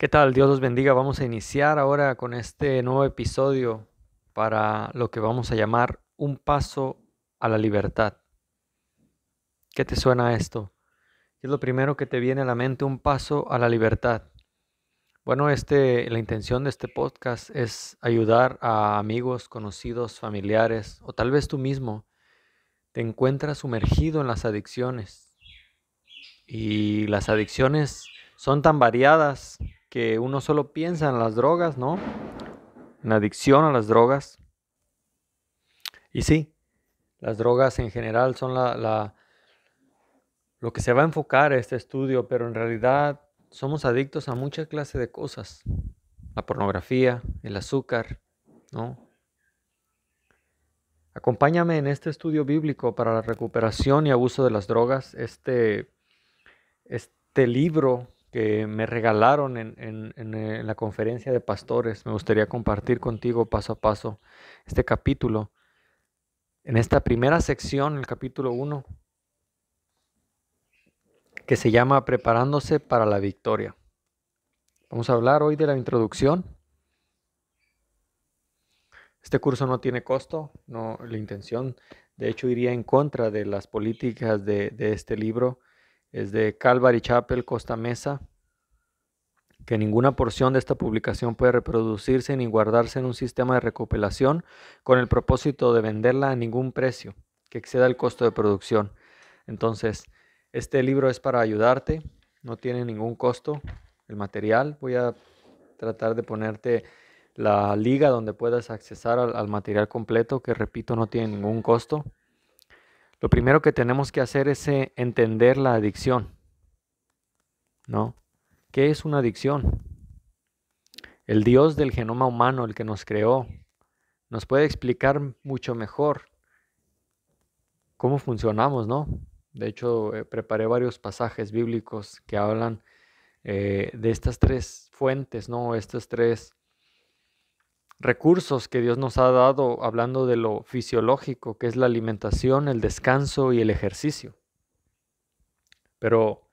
¿Qué tal? Dios los bendiga. Vamos a iniciar ahora con este nuevo episodio para lo que vamos a llamar un paso a la libertad. ¿Qué te suena esto? ¿Qué es lo primero que te viene a la mente? Un paso a la libertad. Bueno, la intención de este podcast es ayudar a amigos, conocidos, familiares o tal vez tú mismo te encuentras sumergido en las adicciones. Y las adicciones son tan variadas que uno solo piensa en las drogas, ¿no? En adicción a las drogas. Y sí, las drogas en general son lo que se va a enfocar este estudio, pero en realidad somos adictos a mucha clase de cosas. La pornografía, el azúcar, ¿no? Acompáñame en este estudio bíblico para la recuperación y abuso de las drogas. Este libro que me regalaron en la conferencia de pastores, me gustaría compartir contigo paso a paso este capítulo. En esta primera sección, el capítulo 1, que se llama Preparándose para la Victoria. Vamos a hablar hoy de la introducción. Este curso no tiene costo, no, la intención de hecho iría en contra de las políticas de este libro. Es de Calvary Chapel, Costa Mesa, que ninguna porción de esta publicación puede reproducirse ni guardarse en un sistema de recopilación con el propósito de venderla a ningún precio que exceda el costo de producción. Entonces, este libro es para ayudarte, no tiene ningún costo. El material, voy a tratar de ponerte la liga donde puedas accesar al material completo, que repito, no tiene ningún costo. Lo primero que tenemos que hacer es entender la adicción, ¿no? ¿Qué es una adicción? El Dios del genoma humano, el que nos creó, nos puede explicar mucho mejor cómo funcionamos, ¿no? De hecho, preparé varios pasajes bíblicos que hablan de estas tres fuentes, ¿no? Estos tres recursos que Dios nos ha dado, hablando de lo fisiológico, que es la alimentación, el descanso y el ejercicio. Pero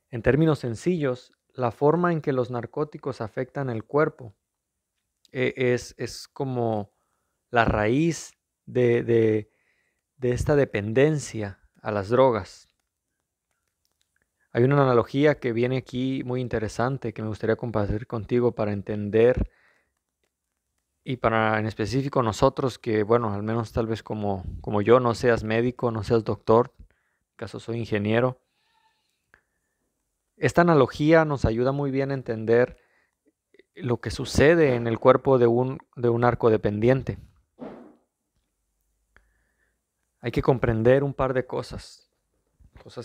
en términos sencillos, la forma en que los narcóticos afectan el cuerpo es como la raíz de esta dependencia a las drogas. Hay una analogía que viene aquí muy interesante que me gustaría compartir contigo para entender y para en específico nosotros que, bueno, al menos tal vez como yo, no seas médico, no seas doctor, en mi caso soy ingeniero. Esta analogía nos ayuda muy bien a entender lo que sucede en el cuerpo de un narcodependiente. Hay que comprender un par de cosas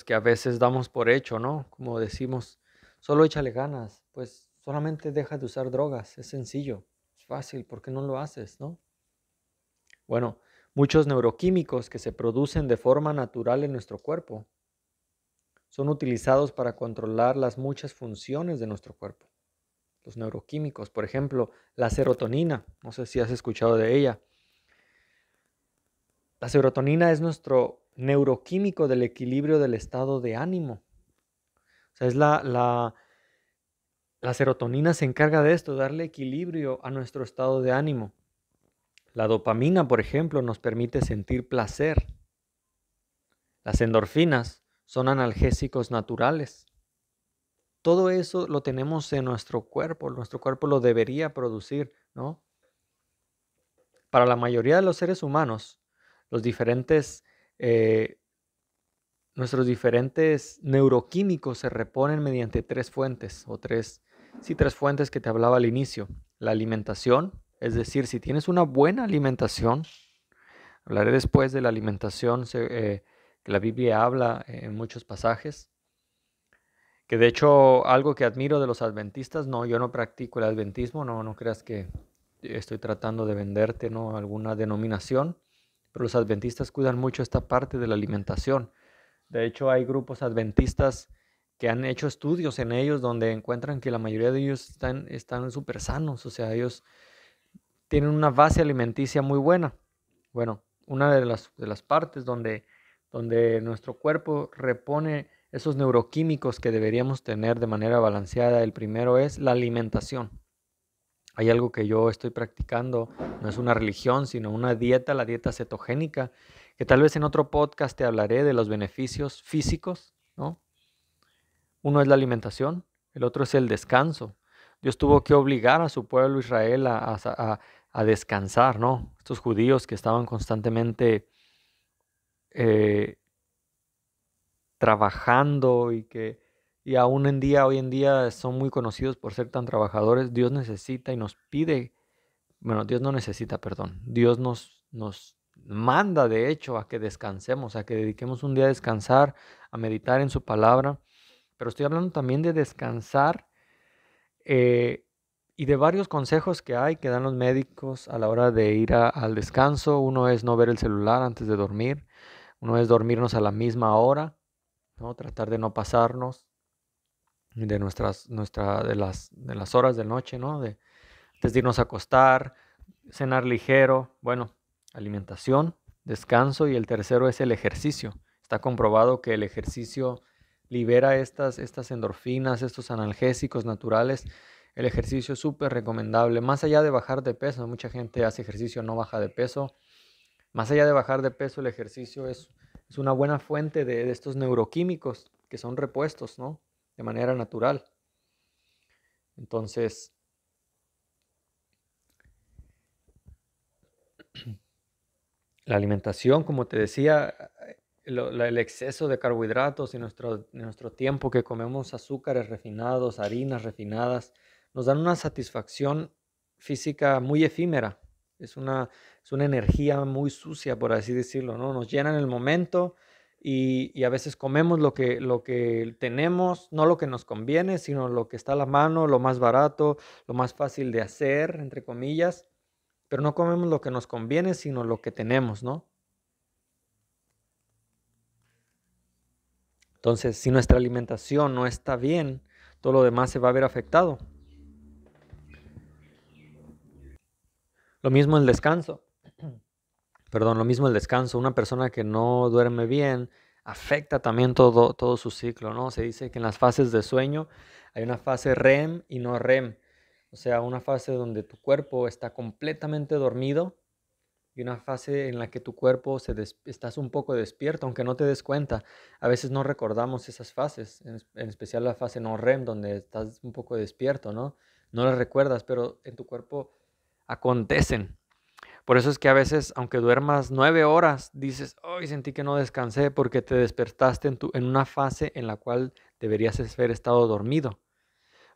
que a veces damos por hecho, ¿no? Como decimos, solo échale ganas, pues solamente deja de usar drogas, es sencillo, es fácil, ¿por qué no lo haces, no? Bueno, muchos neuroquímicos que se producen de forma natural en nuestro cuerpo son utilizados para controlar las muchas funciones de nuestro cuerpo. Los neuroquímicos, por ejemplo, la serotonina, no sé si has escuchado de ella. La serotonina es nuestro neuroquímico del equilibrio del estado de ánimo. O sea, la serotonina se encarga de esto, darle equilibrio a nuestro estado de ánimo. La dopamina, por ejemplo, nos permite sentir placer. Las endorfinas son analgésicos naturales. Todo eso lo tenemos en nuestro cuerpo lo debería producir, ¿no? Para la mayoría de los seres humanos, los diferentes, eh, nuestros diferentes neuroquímicos se reponen mediante tres fuentes, tres fuentes que te hablaba al inicio. La alimentación, es decir, si tienes una buena alimentación, hablaré después de la alimentación que la Biblia habla en muchos pasajes, que de hecho algo que admiro de los adventistas, no, yo no practico el adventismo, no creas que estoy tratando de venderte, ¿no?, alguna denominación, pero los adventistas cuidan mucho esta parte de la alimentación. De hecho, hay grupos adventistas que han hecho estudios en ellos donde encuentran que la mayoría de ellos están súper sanos, o sea, ellos tienen una base alimenticia muy buena. Bueno, una de las partes donde nuestro cuerpo repone esos neuroquímicos que deberíamos tener de manera balanceada. El primero es la alimentación. Hay algo que yo estoy practicando, no es una religión, sino una dieta, la dieta cetogénica, que tal vez en otro podcast te hablaré de los beneficios físicos, ¿no? Uno es la alimentación, el otro es el descanso. Dios tuvo que obligar a su pueblo Israel a descansar, ¿no? Estos judíos que estaban constantemente eh, trabajando y aún hoy en día son muy conocidos por ser tan trabajadores. Dios necesita y nos pide, bueno, Dios no necesita, perdón. Dios nos manda, de hecho, a que descansemos, a que dediquemos un día a descansar, a meditar en su palabra. Pero estoy hablando también de descansar y de varios consejos que hay que dan los médicos a la hora de ir al descanso. Uno es no ver el celular antes de dormir. Uno es dormirnos a la misma hora, ¿no? Tratar de no pasarnos de las horas de noche, ¿no? Antes de irnos a acostar, cenar ligero, bueno, alimentación, descanso, y el tercero es el ejercicio. Está comprobado que el ejercicio libera estas endorfinas, estos analgésicos naturales. El ejercicio es súper recomendable, más allá de bajar de peso. Mucha gente hace ejercicio, no baja de peso. Más allá de bajar de peso, el ejercicio es una buena fuente de estos neuroquímicos que son repuestos, ¿no? De manera natural. Entonces, la alimentación, como te decía, el exceso de carbohidratos y nuestro tiempo que comemos azúcares refinados, harinas refinadas, nos dan una satisfacción física muy efímera. Es una energía muy sucia, por así decirlo, ¿no? Nos llena en el momento y a veces comemos lo que tenemos, no lo que nos conviene, sino lo que está a la mano, lo más barato, lo más fácil de hacer, entre comillas. Pero no comemos lo que nos conviene, sino lo que tenemos, ¿no? Entonces, si nuestra alimentación no está bien, todo lo demás se va a ver afectado. Lo mismo el descanso. Perdón, lo mismo el descanso. Una persona que no duerme bien afecta también todo su ciclo, ¿no? Se dice que en las fases de sueño hay una fase REM y no REM. O sea, una fase donde tu cuerpo está completamente dormido y una fase en la que tu cuerpo estás un poco despierto, aunque no te des cuenta. A veces no recordamos esas fases, en especial la fase no REM, donde estás un poco despierto, ¿no? No las recuerdas, pero en tu cuerpo acontecen. Por eso es que a veces, aunque duermas 9 horas, dices, hoy sentí que no descansé porque te despertaste en una fase en la cual deberías haber estado dormido.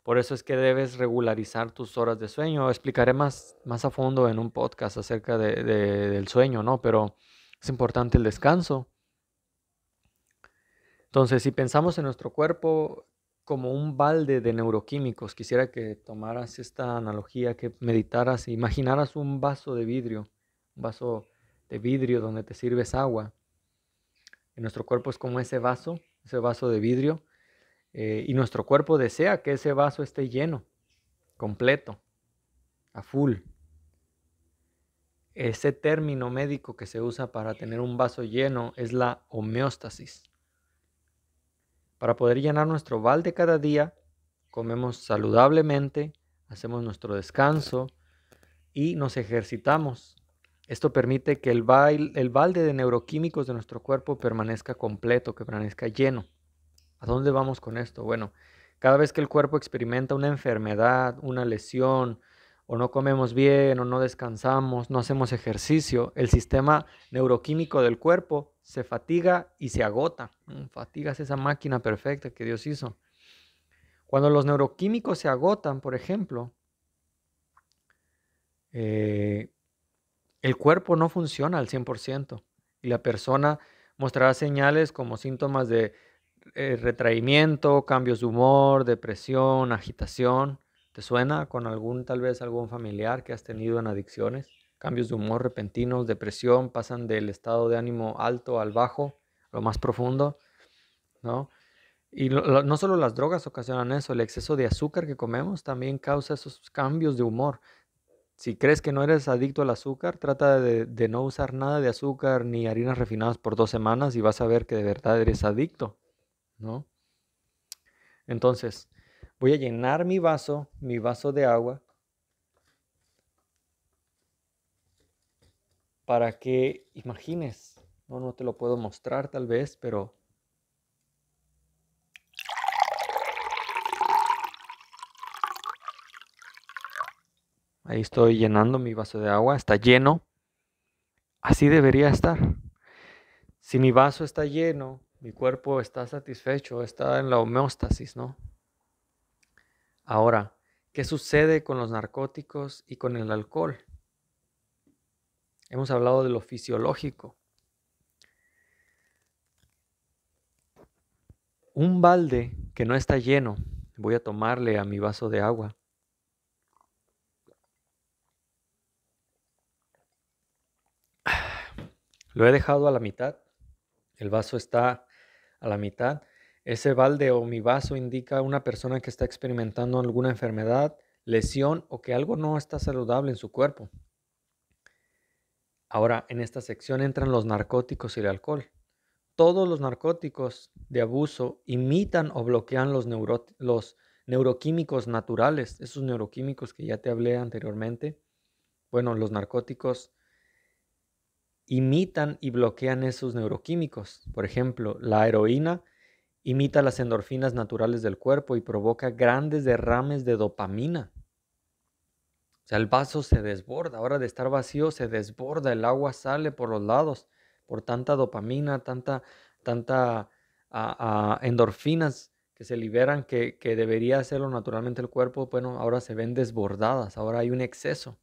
Por eso es que debes regularizar tus horas de sueño. Explicaré más a fondo en un podcast acerca del sueño, ¿no? Pero es importante el descanso. Entonces, si pensamos en nuestro cuerpo como un balde de neuroquímicos, quisiera que tomaras esta analogía, que meditaras, imaginaras un vaso de vidrio donde te sirves agua. En nuestro cuerpo es como ese vaso de vidrio, y nuestro cuerpo desea que ese vaso esté lleno, completo, a full. Ese término médico que se usa para tener un vaso lleno es la homeostasis. Para poder llenar nuestro balde cada día, comemos saludablemente, hacemos nuestro descanso y nos ejercitamos. Esto permite que el balde de neuroquímicos de nuestro cuerpo permanezca completo, que permanezca lleno. ¿A dónde vamos con esto? Bueno, cada vez que el cuerpo experimenta una enfermedad, una lesión, o no comemos bien, o no descansamos, no hacemos ejercicio, el sistema neuroquímico del cuerpo se fatiga y se agota. Fatiga es esa máquina perfecta que Dios hizo. Cuando los neuroquímicos se agotan, por ejemplo, el cuerpo no funciona al 100% y la persona mostrará señales como síntomas de retraimiento, cambios de humor, depresión, agitación. ¿Te suena con tal vez algún familiar que has tenido en adicciones? Cambios de humor repentinos, depresión, pasan del estado de ánimo alto al bajo, lo más profundo, ¿no? Y no solo las drogas ocasionan eso, el exceso de azúcar que comemos también causa esos cambios de humor. Si crees que no eres adicto al azúcar, trata de no usar nada de azúcar ni harinas refinadas por 2 semanas y vas a ver que de verdad eres adicto, ¿no? Entonces, voy a llenar mi vaso de agua, para que imagines, no te lo puedo mostrar tal vez, pero ahí estoy llenando mi vaso de agua, está lleno, así debería estar. Si mi vaso está lleno, mi cuerpo está satisfecho, está en la homeostasis, ¿no? Ahora, ¿qué sucede con los narcóticos y con el alcohol? Hemos hablado de lo fisiológico. Un balde que no está lleno, voy a tomarle a mi vaso de agua. Lo he dejado a la mitad, el vaso está a la mitad. Ese balde o mi vaso indica a una persona que está experimentando alguna enfermedad, lesión o que algo no está saludable en su cuerpo. Ahora, en esta sección entran los narcóticos y el alcohol. Todos los narcóticos de abuso imitan o bloquean los neuroquímicos naturales, esos neuroquímicos que ya te hablé anteriormente. Bueno, los narcóticos imitan y bloquean esos neuroquímicos. Por ejemplo, la heroína imita las endorfinas naturales del cuerpo y provoca grandes derrames de dopamina. O sea, el vaso se desborda, ahora de estar vacío se desborda, el agua sale por los lados por tanta dopamina, tanta endorfinas que se liberan que debería hacerlo naturalmente el cuerpo. Bueno, ahora se ven desbordadas, ahora hay un exceso.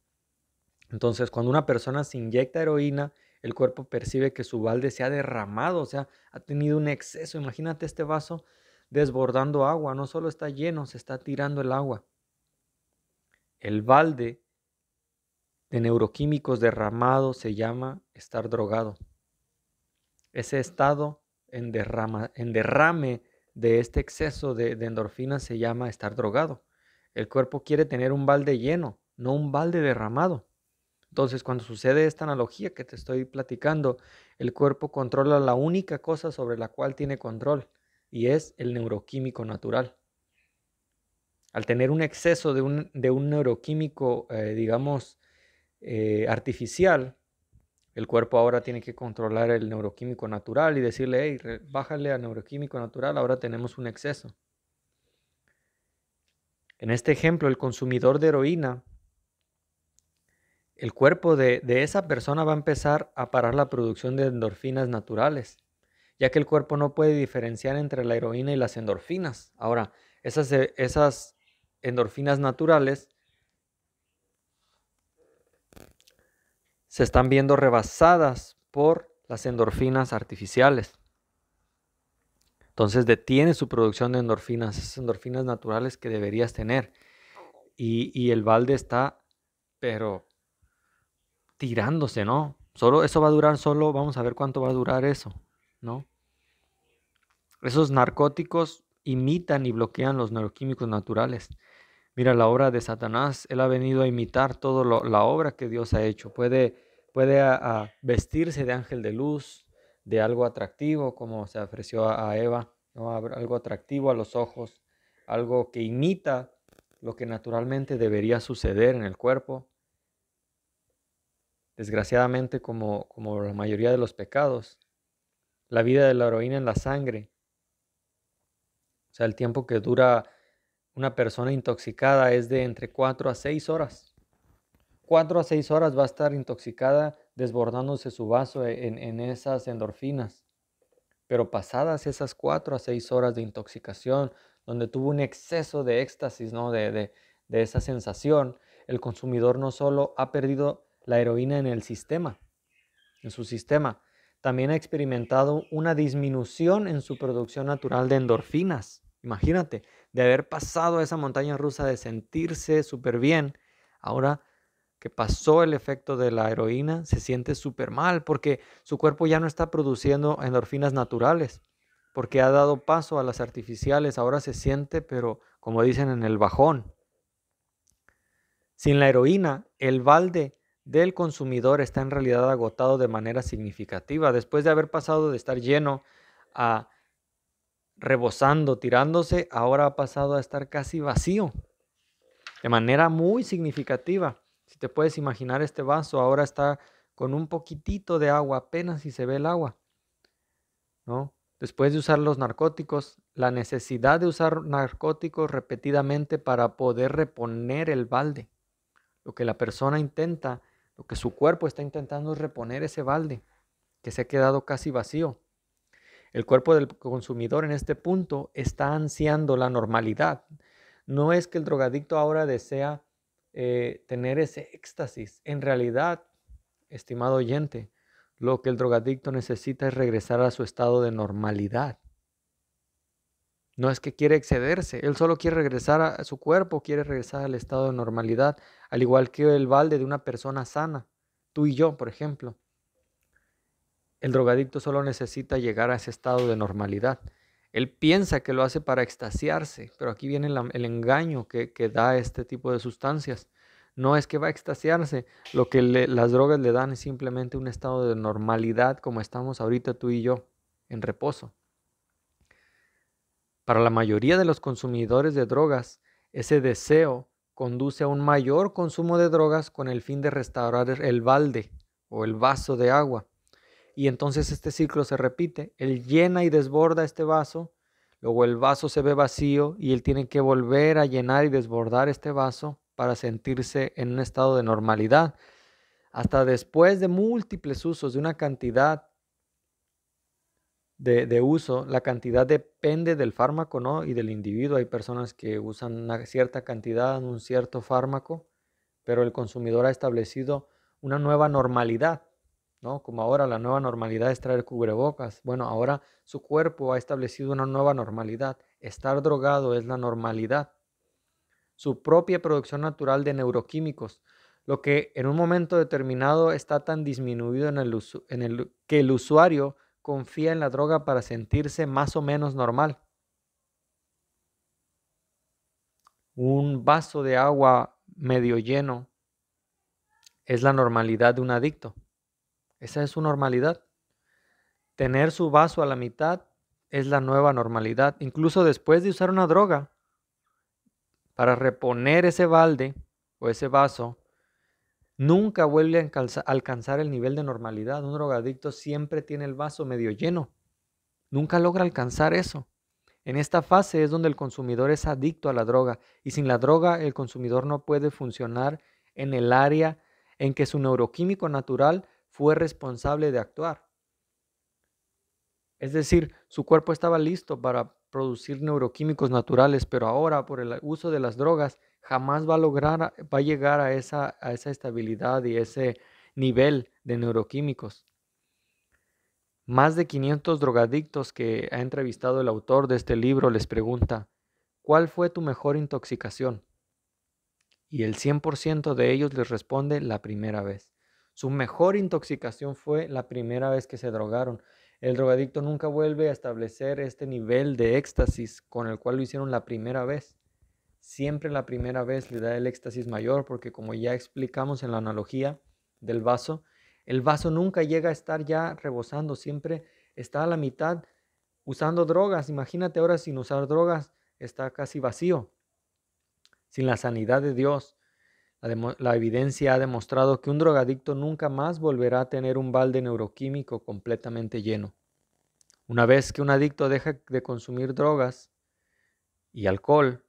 Entonces, cuando una persona se inyecta heroína, el cuerpo percibe que su balde se ha derramado, o sea, ha tenido un exceso. Imagínate este vaso desbordando agua, no solo está lleno, se está tirando el agua. El balde de neuroquímicos derramado se llama estar drogado. Ese estado en derrame de este exceso de endorfinas se llama estar drogado. El cuerpo quiere tener un balde lleno, no un balde derramado. Entonces, cuando sucede esta analogía que te estoy platicando, el cuerpo controla la única cosa sobre la cual tiene control, y es el neuroquímico natural. Al tener un exceso de un neuroquímico, artificial, el cuerpo ahora tiene que controlar el neuroquímico natural y decirle, hey, bájale al neuroquímico natural, ahora tenemos un exceso. En este ejemplo, el consumidor de heroína, el cuerpo de esa persona va a empezar a parar la producción de endorfinas naturales, ya que el cuerpo no puede diferenciar entre la heroína y las endorfinas. Ahora, esas endorfinas naturales se están viendo rebasadas por las endorfinas artificiales. Entonces detiene su producción de endorfinas, esas endorfinas naturales que deberías tener. Y el balde está, pero tirándose, ¿no? Eso va a durar vamos a ver cuánto va a durar eso, ¿no? Esos narcóticos imitan y bloquean los neuroquímicos naturales. Mira la obra de Satanás, él ha venido a imitar toda la obra que Dios ha hecho. Puede vestirse de ángel de luz, de algo atractivo, como se ofreció a Eva, ¿no? Algo atractivo a los ojos, algo que imita lo que naturalmente debería suceder en el cuerpo. Desgraciadamente, como la mayoría de los pecados, la vida de la heroína en la sangre, o sea, el tiempo que dura una persona intoxicada es de entre 4 a 6 horas. 4 a 6 horas va a estar intoxicada, desbordándose su vaso en esas endorfinas. Pero pasadas esas 4 a 6 horas de intoxicación, donde tuvo un exceso de éxtasis, ¿no? de esa sensación, el consumidor no solo ha perdido la heroína en su sistema, también ha experimentado una disminución en su producción natural de endorfinas. Imagínate, de haber pasado esa montaña rusa de sentirse súper bien, ahora que pasó el efecto de la heroína, se siente súper mal porque su cuerpo ya no está produciendo endorfinas naturales, porque ha dado paso a las artificiales. Ahora se siente, pero como dicen, en el bajón. Sin la heroína, el balde del consumidor está en realidad agotado de manera significativa. Después de haber pasado de estar lleno a rebosando, tirándose, ahora ha pasado a estar casi vacío, de manera muy significativa. Si te puedes imaginar, este vaso ahora está con un poquitito de agua, apenas si se ve el agua, ¿no? Después de usar los narcóticos, la necesidad de usar narcóticos repetidamente para poder reponer el balde. Lo que la persona intenta, lo que su cuerpo está intentando es reponer ese balde que se ha quedado casi vacío. El cuerpo del consumidor en este punto está ansiando la normalidad. No es que el drogadicto ahora desea tener ese éxtasis. En realidad, estimado oyente, lo que el drogadicto necesita es regresar a su estado de normalidad. No es que quiere excederse, él solo quiere regresar a su cuerpo, quiere regresar al estado de normalidad, al igual que el balde de una persona sana, tú y yo, por ejemplo. El drogadicto solo necesita llegar a ese estado de normalidad. Él piensa que lo hace para extasiarse, pero aquí viene el engaño que da este tipo de sustancias. No es que va a extasiarse, lo que las drogas le dan es simplemente un estado de normalidad como estamos ahorita tú y yo, en reposo. Para la mayoría de los consumidores de drogas, ese deseo conduce a un mayor consumo de drogas con el fin de restaurar el balde o el vaso de agua. Y entonces este ciclo se repite. Él llena y desborda este vaso, luego el vaso se ve vacío y él tiene que volver a llenar y desbordar este vaso para sentirse en un estado de normalidad. Hasta después de múltiples usos de una cantidad de uso, la cantidad depende del fármaco, ¿no? Y del individuo. Hay personas que usan una cierta cantidad, un cierto fármaco, pero el consumidor ha establecido una nueva normalidad, ¿no? Como ahora la nueva normalidad es traer cubrebocas. Bueno, ahora su cuerpo ha establecido una nueva normalidad. Estar drogado es la normalidad. Su propia producción natural de neuroquímicos, lo que en un momento determinado está tan disminuido que el usuario confía en la droga para sentirse más o menos normal. Un vaso de agua medio lleno es la normalidad de un adicto. Esa es su normalidad. Tener su vaso a la mitad es la nueva normalidad. Incluso después de usar una droga, para reponer ese balde o ese vaso, nunca vuelve a alcanzar el nivel de normalidad. Un drogadicto siempre tiene el vaso medio lleno. Nunca logra alcanzar eso. En esta fase es donde el consumidor es adicto a la droga y sin la droga el consumidor no puede funcionar en el área en que su neuroquímico natural fue responsable de actuar. Es decir, su cuerpo estaba listo para producir neuroquímicos naturales, pero ahora por el uso de las drogas jamás va a llegar a esa estabilidad y ese nivel de neuroquímicos. Más de 500 drogadictos que ha entrevistado el autor de este libro les pregunta, ¿cuál fue tu mejor intoxicación? Y el 100% de ellos les responde la primera vez. Su mejor intoxicación fue la primera vez que se drogaron. El drogadicto nunca vuelve a establecer este nivel de éxtasis con el cual lo hicieron la primera vez. Siempre la primera vez le da el éxtasis mayor porque como ya explicamos en la analogía del vaso, el vaso nunca llega a estar ya rebosando, siempre está a la mitad usando drogas. Imagínate ahora sin usar drogas, está casi vacío. Sin la sanidad de Dios, la evidencia ha demostrado que un drogadicto nunca más volverá a tener un balde neuroquímico completamente lleno. Una vez que un adicto deja de consumir drogas y alcohol,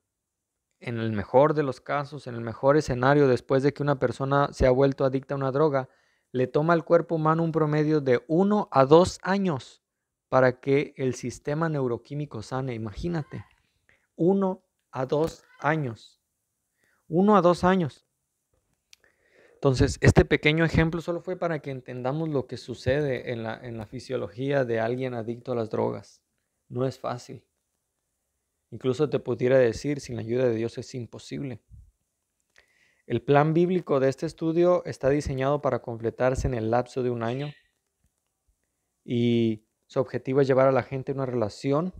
en el mejor de los casos, en el mejor escenario, después de que una persona se ha vuelto adicta a una droga, le toma al cuerpo humano un promedio de 1 a 2 años para que el sistema neuroquímico sane. Imagínate, 1 a 2 años. 1 a 2 años. Entonces, este pequeño ejemplo solo fue para que entendamos lo que sucede en la fisiología de alguien adicto a las drogas. No es fácil. Incluso te pudiera decir, sin la ayuda de Dios es imposible. El plan bíblico de este estudio está diseñado para completarse en el lapso de 1 año y su objetivo es llevar a la gente a una relación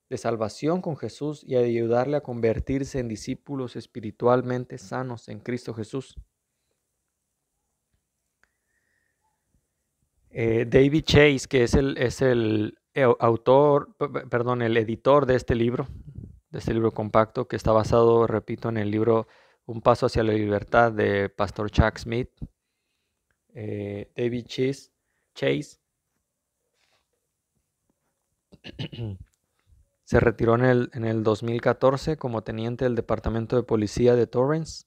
de salvación con Jesús y ayudarle a convertirse en discípulos espiritualmente sanos en Cristo Jesús. David Chase, que es el el editor de este libro compacto, que está basado, repito, en el libro Un Paso hacia la Libertad de Pastor Chuck Smith, David Chase, se retiró en el 2014 como teniente del Departamento de Policía de Torrance.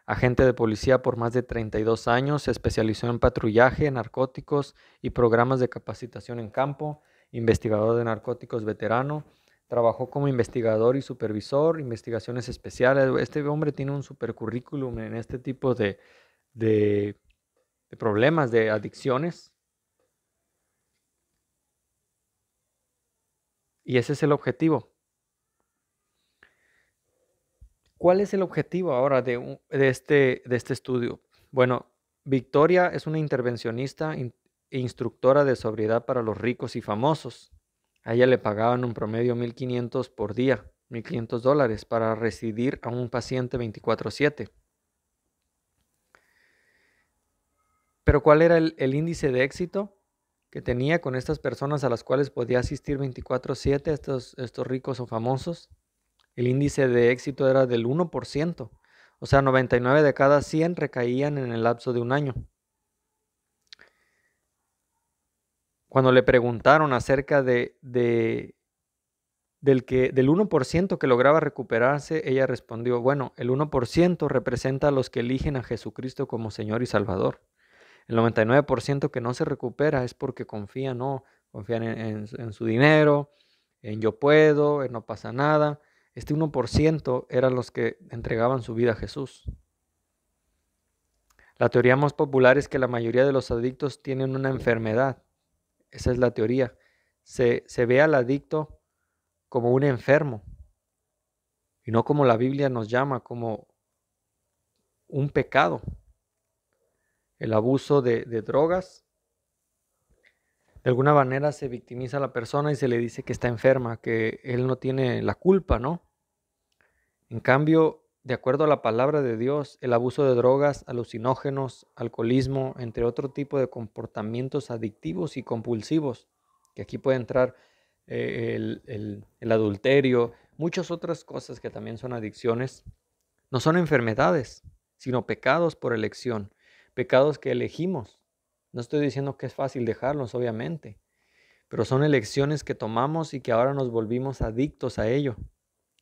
Agente de policía por más de 32 años, se especializó en patrullaje, narcóticos y programas de capacitación en campo, investigador de narcóticos veterano, trabajó como investigador y supervisor, investigaciones especiales. Este hombre tiene un super currículum en este tipo de problemas, de adicciones. Y ese es el objetivo. ¿Cuál es el objetivo ahora de este estudio? Bueno, Victoria es una intervencionista e instructora de sobriedad para los ricos y famosos. A ella le pagaban un promedio $1,500 por día, $1,500 para recibir a un paciente 24/7. Pero ¿cuál era el índice de éxito que tenía con estas personas a las cuales podía asistir 24/7, estos ricos o famosos? El índice de éxito era del 1%, o sea, 99 de cada 100 recaían en el lapso de un año. Cuando le preguntaron acerca del 1% que lograba recuperarse, ella respondió, bueno, el 1% representa a los que eligen a Jesucristo como Señor y Salvador. El 99% que no se recupera es porque confían en su dinero, en yo puedo, en no pasa nada. Este 1% eran los que entregaban su vida a Jesús. La teoría más popular es que la mayoría de los adictos tienen una enfermedad. Esa es la teoría. Se ve al adicto como un enfermo y no como la Biblia nos llama, como un pecado. El abuso de drogas, de alguna manera se victimiza a la persona y se le dice que está enferma, que él no tiene la culpa, ¿no? En cambio, de acuerdo a la palabra de Dios, el abuso de drogas, alucinógenos, alcoholismo, entre otro tipo de comportamientos adictivos y compulsivos, que aquí puede entrar el adulterio, muchas otras cosas que también son adicciones, no son enfermedades, sino pecados por elección, pecados que elegimos. No estoy diciendo que es fácil dejarlos, obviamente, pero son elecciones que tomamos y que ahora nos volvimos adictos a ello.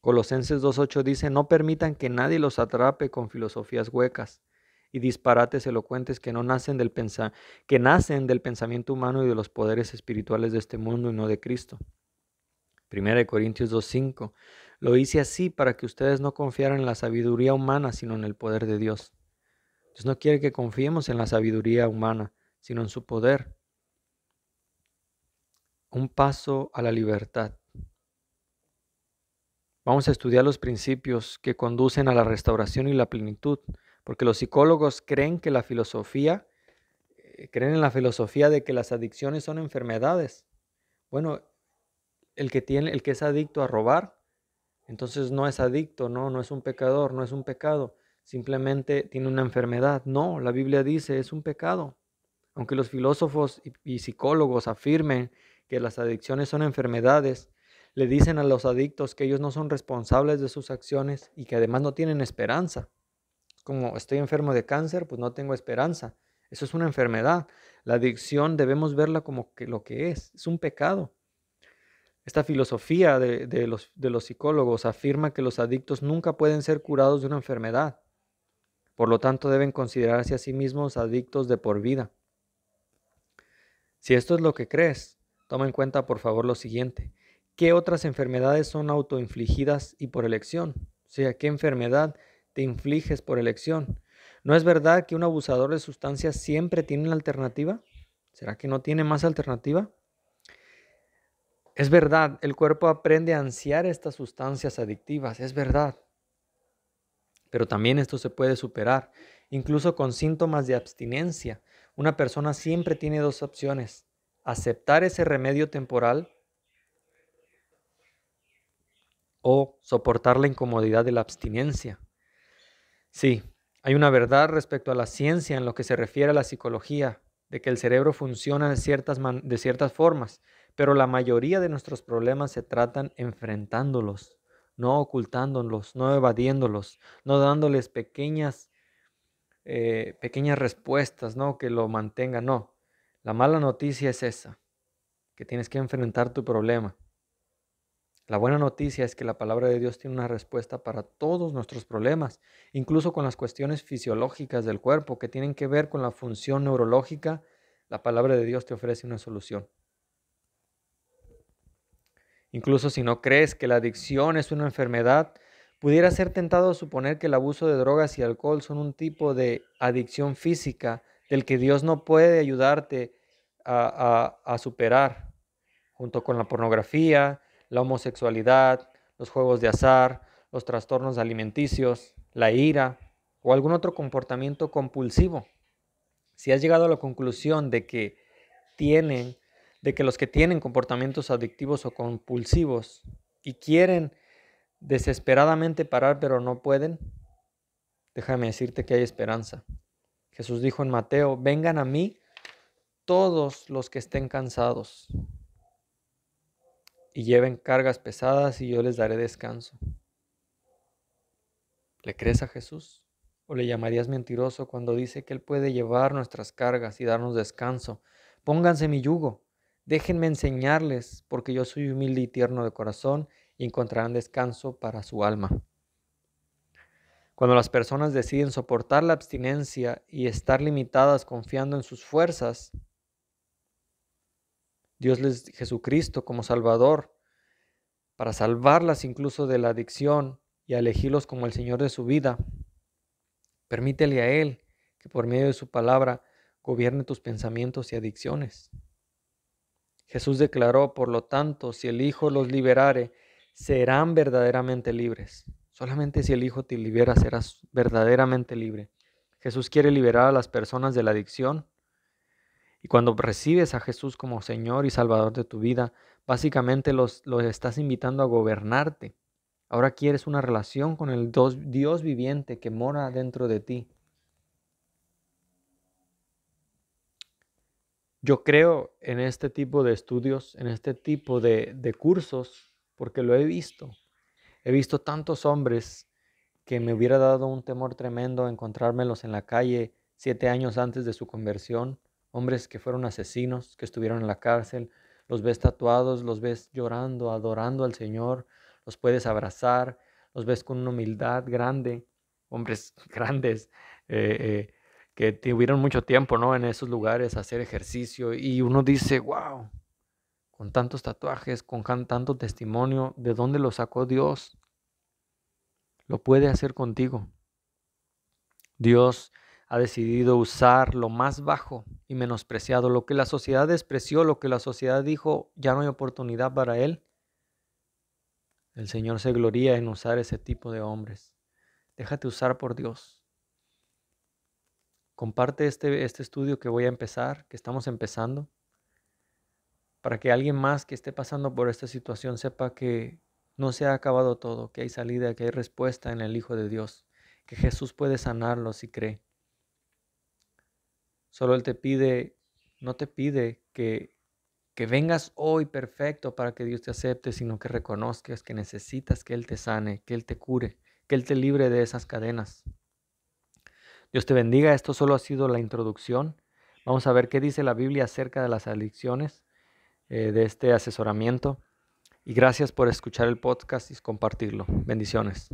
Colosenses 2:8 dice, no permitan que nadie los atrape con filosofías huecas y disparates elocuentes que nacen del pensamiento humano y de los poderes espirituales de este mundo y no de Cristo. 1 Corintios 2:5, lo hice así para que ustedes no confiaran en la sabiduría humana, sino en el poder de Dios. Dios no quiere que confiemos en la sabiduría humana, sino en su poder. Un paso a la libertad. Vamos a estudiar los principios que conducen a la restauración y la plenitud, porque los psicólogos creen en la filosofía de que las adicciones son enfermedades. Bueno, el que es adicto a robar, entonces no es adicto, no es un pecador, no es un pecado, simplemente tiene una enfermedad. No, la Biblia dice es un pecado. Aunque los filósofos y psicólogos afirmen que las adicciones son enfermedades, le dicen a los adictos que ellos no son responsables de sus acciones y que además no tienen esperanza. Como estoy enfermo de cáncer, pues no tengo esperanza. Eso es una enfermedad. La adicción debemos verla como que lo que es un pecado. Esta filosofía de los psicólogos afirma que los adictos nunca pueden ser curados de una enfermedad. Por lo tanto, deben considerarse a sí mismos adictos de por vida. Si esto es lo que crees, toma en cuenta por favor lo siguiente. ¿Qué otras enfermedades son autoinfligidas y por elección? O sea, ¿qué enfermedad te infliges por elección? ¿No es verdad que un abusador de sustancias siempre tiene una alternativa? ¿Será que no tiene más alternativa? Es verdad, el cuerpo aprende a ansiar estas sustancias adictivas, es verdad. Pero también esto se puede superar, incluso con síntomas de abstinencia. Una persona siempre tiene dos opciones: aceptar ese remedio temporal o soportar la incomodidad de la abstinencia. Sí, hay una verdad respecto a la ciencia en lo que se refiere a la psicología, de que el cerebro funciona de ciertas formas, Pero la mayoría de nuestros problemas se tratan enfrentándolos, no ocultándolos, no evadiéndolos, no dándoles pequeñas respuestas, ¿no? Que lo mantengan. No, la mala noticia es esa, que tienes que enfrentar tu problema. La buena noticia es que la palabra de Dios tiene una respuesta para todos nuestros problemas, incluso con las cuestiones fisiológicas del cuerpo que tienen que ver con la función neurológica. La palabra de Dios te ofrece una solución. Incluso si no crees que la adicción es una enfermedad, pudiera ser tentado a suponer que el abuso de drogas y alcohol son un tipo de adicción física del que Dios no puede ayudarte a superar, junto con la pornografía, la homosexualidad, los juegos de azar, los trastornos alimenticios, la ira o algún otro comportamiento compulsivo. Si has llegado a la conclusión tienen, de que los que tienen comportamientos adictivos o compulsivos y quieren desesperadamente parar pero no pueden, déjame decirte que hay esperanza. Jesús dijo en Mateo: vengan a mí todos los que estén cansados y lleven cargas pesadas y yo les daré descanso. ¿Le crees a Jesús? ¿O le llamarías mentiroso cuando dice que Él puede llevar nuestras cargas y darnos descanso? Pónganse mi yugo, déjenme enseñarles, porque yo soy humilde y tierno de corazón, y encontrarán descanso para su alma. Cuando las personas deciden soportar la abstinencia y estar limitadas confiando en sus fuerzas, Jesucristo como Salvador, para salvarlas incluso de la adicción y elegirlos como el Señor de su vida, permítele a Él que por medio de su palabra gobierne tus pensamientos y adicciones. Jesús declaró: por lo tanto, si el Hijo los liberare, serán verdaderamente libres. Solamente si el Hijo te libera, serás verdaderamente libre. Jesús quiere liberar a las personas de la adicción. Y cuando recibes a Jesús como Señor y Salvador de tu vida, básicamente los estás invitando a gobernarte. Ahora quieres una relación con el Dios viviente que mora dentro de ti. Yo creo en este tipo de estudios, en este tipo de cursos, porque lo he visto. He visto tantos hombres que me hubiera dado un temor tremendo encontrármelos en la calle 7 años antes de su conversión. Hombres que fueron asesinos, que estuvieron en la cárcel. Los ves tatuados, los ves llorando, adorando al Señor. Los puedes abrazar, los ves con una humildad grande. Hombres grandes, que tuvieron mucho tiempo, ¿no?, en esos lugares a hacer ejercicio. Y uno dice: wow, con tantos tatuajes, con tanto testimonio, ¿de dónde lo sacó Dios? Lo puede hacer contigo. Dios ha decidido usar lo más bajo y menospreciado, lo que la sociedad despreció, lo que la sociedad dijo ya no hay oportunidad para él. El Señor se gloría en usar ese tipo de hombres. Déjate usar por Dios. Comparte este estudio que voy a empezar, que estamos empezando, para que alguien más que esté pasando por esta situación sepa que no se ha acabado todo, que hay salida, que hay respuesta en el Hijo de Dios, que Jesús puede sanarlo si cree. Solo Él no te pide que vengas hoy perfecto para que Dios te acepte, sino que reconozcas que necesitas que Él te sane, que Él te cure, que Él te libre de esas cadenas. Dios te bendiga. Esto solo ha sido la introducción. Vamos a ver qué dice la Biblia acerca de las adicciones, de este asesoramiento. Y gracias por escuchar el podcast y compartirlo. Bendiciones.